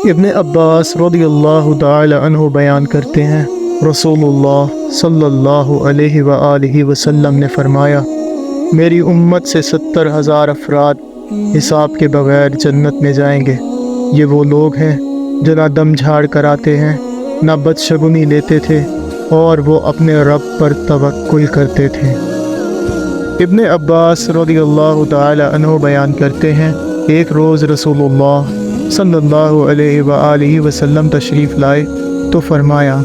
ابن عباس رضی اللہ تعالی عنہ بیان کرتے ہیں، رسول اللہ صلی اللہ علیہ وآلہ وسلم نے فرمایا، میری امت سے 70,000 افراد حساب کے بغیر جنت میں جائیں گے۔ یہ وہ لوگ ہیں جو نہ دم جھاڑ کراتے ہیں، نہ بدشگونی لیتے تھے، اور وہ اپنے رب پر توکل کرتے تھے۔ ابن عباس رضی اللہ تعالی عنہ بیان کرتے ہیں، ایک روز رسول اللہ صلی اللہ علیہ وآلہ وسلم تشریف لائے تو فرمایا،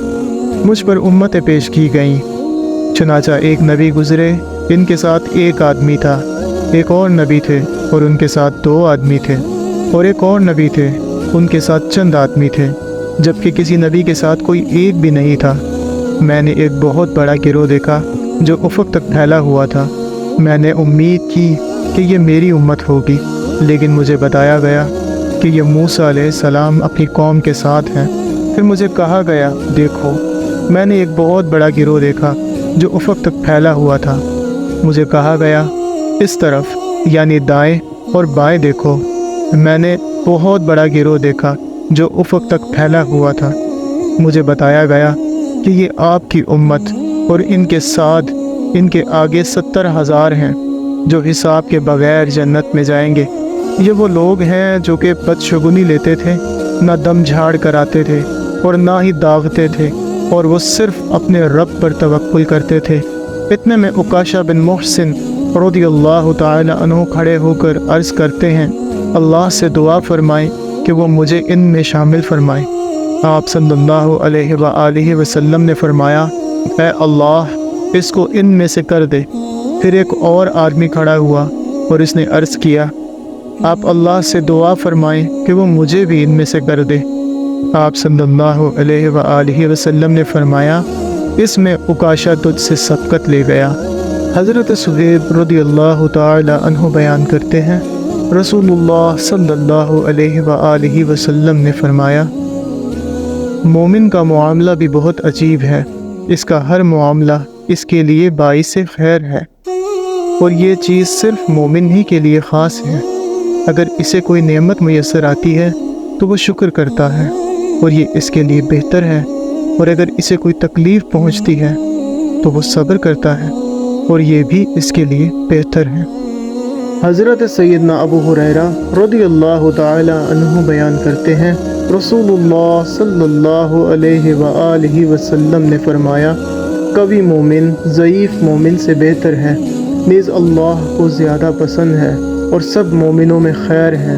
مجھ پر امتیں پیش کی گئیں۔ چنانچہ ایک نبی گزرے، ان کے ساتھ ایک آدمی تھا، ایک اور نبی تھے اور ان کے ساتھ 2 آدمی تھے، اور ایک اور نبی تھے، ان کے ساتھ چند آدمی تھے، جبکہ کسی نبی کے ساتھ کوئی ایک بھی نہیں تھا۔ میں نے ایک بہت بڑا گروہ دیکھا جو افق تک پھیلا ہوا تھا۔ میں نے امید کی کہ یہ میری امت ہوگی، لیکن مجھے بتایا گیا کہ یہ موسیٰ علیہ السلام اپنی قوم کے ساتھ ہیں۔ پھر مجھے کہا گیا، دیکھو، میں نے ایک بہت بڑا گروہ دیکھا جو افق تک پھیلا ہوا تھا۔ مجھے کہا گیا، اس طرف یعنی دائیں اور بائیں دیکھو۔ میں نے بہت بڑا گروہ دیکھا جو افق تک پھیلا ہوا تھا۔ مجھے بتایا گیا کہ یہ آپ کی امت اور ان کے ساتھ ان کے آگے 70,000 ہیں جو حساب کے بغیر جنت میں جائیں گے۔ یہ وہ لوگ ہیں جو کہ بدشگونی لیتے تھے، نہ دم جھاڑ کراتے تھے اور نہ ہی داغتے تھے، اور وہ صرف اپنے رب پر توکل کرتے تھے۔ اتنے میں عکاشہ بن محسن رضی اللہ تعالی عنہ کھڑے ہو کر عرض کرتے ہیں، اللہ سے دعا فرمائیں کہ وہ مجھے ان میں شامل فرمائے۔ آپ صلی اللہ علیہ وآلہ وسلم نے فرمایا، اے اللہ، اس کو ان میں سے کر دے۔ پھر ایک اور آدمی کھڑا ہوا اور اس نے عرض کیا، آپ اللہ سے دعا فرمائیں کہ وہ مجھے بھی ان میں سے کر دے۔ آپ صلی اللہ علیہ وآلہ وسلم نے فرمایا، اس میں عکاشہ تجھ سے سبقت لے گیا۔ حضرت صہیب رضی اللہ تعالی عنہ بیان کرتے ہیں، رسول اللہ صلی اللہ علیہ وآلہ وسلم نے فرمایا، مومن کا معاملہ بھی بہت عجیب ہے، اس کا ہر معاملہ اس کے لیے باعث خیر ہے، اور یہ چیز صرف مومن ہی کے لیے خاص ہے۔ اگر اسے کوئی نعمت میسر آتی ہے تو وہ شکر کرتا ہے اور یہ اس کے لیے بہتر ہے، اور اگر اسے کوئی تکلیف پہنچتی ہے تو وہ صبر کرتا ہے اور یہ بھی اس کے لیے بہتر ہے۔ حضرت سیدنا ابو ہریرہ رضی اللہ تعالی عنہ بیان کرتے ہیں، رسول اللہ صلی اللہ علیہ وآلہ وسلم نے فرمایا، قوی مومن ضعیف مومن سے بہتر ہے، نیز اللہ کو زیادہ پسند ہے اور سب مومنوں میں خیر ہے۔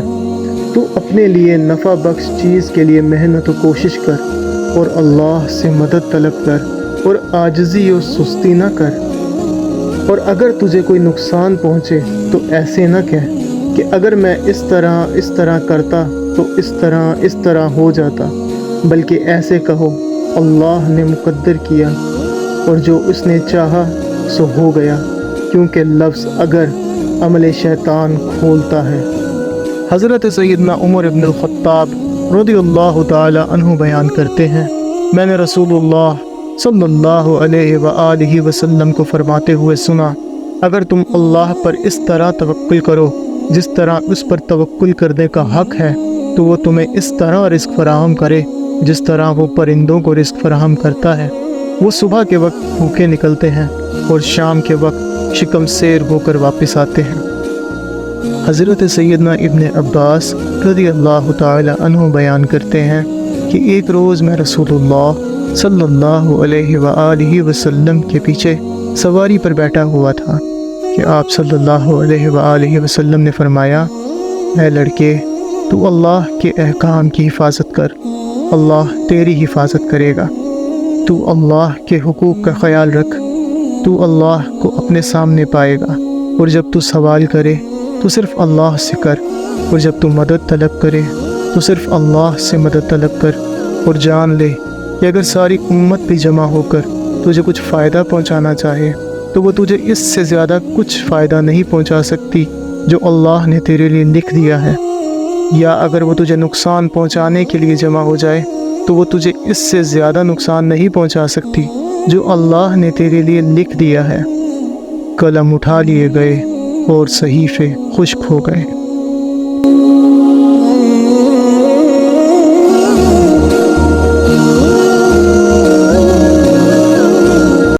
تو اپنے لیے نفع بخش چیز کے لیے محنت و کوشش کر، اور اللہ سے مدد طلب کر، اور عاجزی و سستی نہ کر۔ اور اگر تجھے کوئی نقصان پہنچے تو ایسے نہ کہہ کہ اگر میں اس طرح کرتا تو اس طرح ہو جاتا، بلکہ ایسے کہو، اللہ نے مقدر کیا اور جو اس نے چاہا سو ہو گیا، کیونکہ لفظ اگر عمل شیطان کھولتا ہے۔ حضرت سیدنا عمر بن الخطاب رضی اللہ تعالی عنہ بیان کرتے ہیں، میں نے رسول اللہ صلی اللہ علیہ وآلہ وسلم کو فرماتے ہوئے سنا، اگر تم اللہ پر اس طرح توکل کرو جس طرح اس پر توکل کرنے کا حق ہے، تو وہ تمہیں اس طرح رزق فراہم کرے جس طرح وہ پرندوں کو رزق فراہم کرتا ہے۔ وہ صبح کے وقت بھوکے نکلتے ہیں اور شام کے وقت شکم سیر ہو کر واپس آتے ہیں۔ حضرت سیدنا ابن عباس رضی اللہ تعالی عنہ بیان کرتے ہیں کہ ایک روز میں رسول اللہ صلی اللہ علیہ وآلہ وسلم کے پیچھے سواری پر بیٹھا ہوا تھا کہ آپ صلی اللہ علیہ وآلہ وسلم نے فرمایا، اے لڑکے، تو اللہ کے احکام کی حفاظت کر، اللہ تیری حفاظت کرے گا۔ تو اللہ کے حقوق کا خیال رکھ، تو اللہ کو اپنے سامنے پائے گا، اور جب تو سوال کرے تو صرف اللہ سے کر، اور جب تو مدد طلب کرے تو صرف اللہ سے مدد طلب کر، اور جان لے کہ اگر ساری امت بھی جمع ہو کر تجھے کچھ فائدہ پہنچانا چاہے تو وہ تجھے اس سے زیادہ کچھ فائدہ نہیں پہنچا سکتی جو اللہ نے تیرے لیے لکھ دیا ہے، یا اگر وہ تجھے نقصان پہنچانے کے لیے جمع ہو جائے تو وہ تجھے اس سے زیادہ نقصان نہیں پہنچا سکتی جو اللہ نے تیرے لیے لکھ دیا ہے۔ قلم اٹھا لیے گئے اور صحیفے خشک ہو گئے۔